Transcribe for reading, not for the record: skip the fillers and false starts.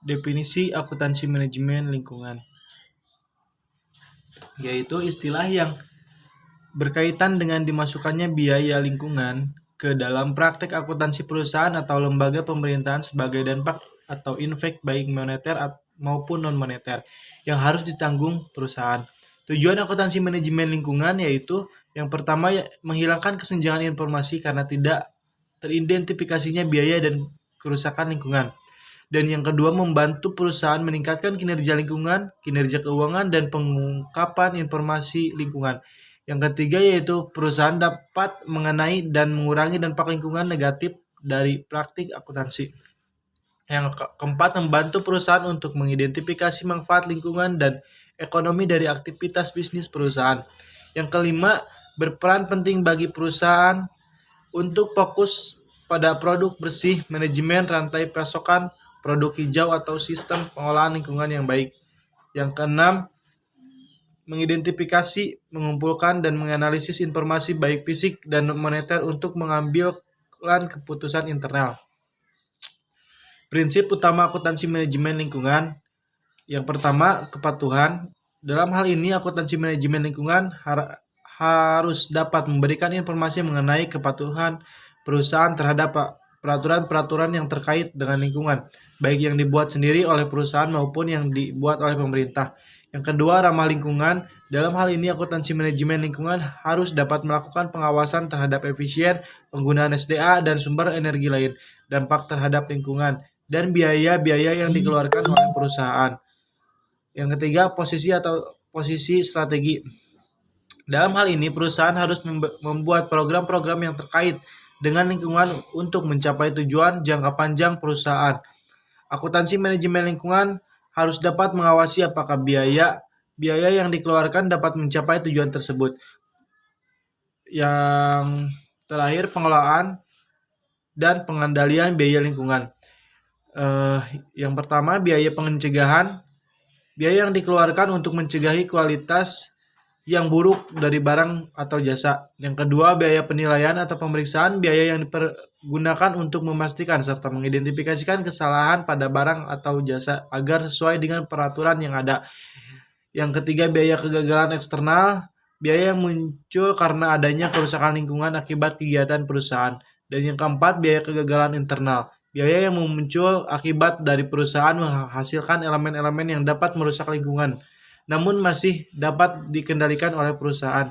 Definisi akuntansi manajemen lingkungan, yaitu istilah yang berkaitan dengan dimasukkannya biaya lingkungan ke dalam praktek akuntansi perusahaan atau lembaga pemerintahan sebagai dampak atau impact baik moneter maupun non-moneter yang harus ditanggung perusahaan. Tujuan akuntansi manajemen lingkungan yaitu yang pertama menghilangkan kesenjangan informasi karena tidak teridentifikasinya biaya dan kerusakan lingkungan. Dan yang kedua, membantu perusahaan meningkatkan kinerja lingkungan, kinerja keuangan, dan pengungkapan informasi lingkungan. Yang ketiga yaitu perusahaan dapat mengenai dan mengurangi dampak lingkungan negatif dari praktik akuntansi. Yang keempat, membantu perusahaan untuk mengidentifikasi manfaat lingkungan dan ekonomi dari aktivitas bisnis perusahaan. Yang kelima, berperan penting bagi perusahaan untuk fokus pada produk bersih, manajemen rantai pasokan, produk hijau atau sistem pengolahan lingkungan yang baik. Yang keenam, mengidentifikasi, mengumpulkan, dan menganalisis informasi baik fisik dan moneter untuk mengambil keputusan internal. Prinsip utama akuntansi manajemen lingkungan. Yang pertama, kepatuhan. Dalam hal ini, akuntansi manajemen lingkungan harus dapat memberikan informasi mengenai kepatuhan perusahaan terhadap peraturan-peraturan yang terkait dengan lingkungan, baik yang dibuat sendiri oleh perusahaan maupun yang dibuat oleh pemerintah. Yang kedua, ramah lingkungan. Dalam hal ini, akuntansi manajemen lingkungan harus dapat melakukan pengawasan terhadap efisien penggunaan SDA dan sumber energi lain, dampak terhadap lingkungan, dan biaya-biaya yang dikeluarkan oleh perusahaan. Yang ketiga, posisi strategi. Dalam hal ini, perusahaan harus membuat program-program yang terkait dengan lingkungan untuk mencapai tujuan jangka panjang perusahaan. Akuntansi manajemen lingkungan harus dapat mengawasi apakah biaya yang dikeluarkan dapat mencapai tujuan tersebut. Yang terakhir, pengelolaan dan pengendalian biaya lingkungan. Yang pertama, biaya pencegahan. Biaya yang dikeluarkan untuk mencegahi kualitas yang buruk dari barang atau jasa. Yang kedua, biaya penilaian atau pemeriksaan, biaya yang dipergunakan untuk memastikan serta mengidentifikasikan kesalahan pada barang atau jasa agar sesuai dengan peraturan yang ada. Yang ketiga, biaya kegagalan eksternal, biaya yang muncul karena adanya kerusakan lingkungan akibat kegiatan perusahaan. Dan yang keempat, biaya kegagalan internal, biaya yang muncul akibat dari perusahaan menghasilkan elemen-elemen yang dapat merusak lingkungan namun masih dapat dikendalikan oleh perusahaan.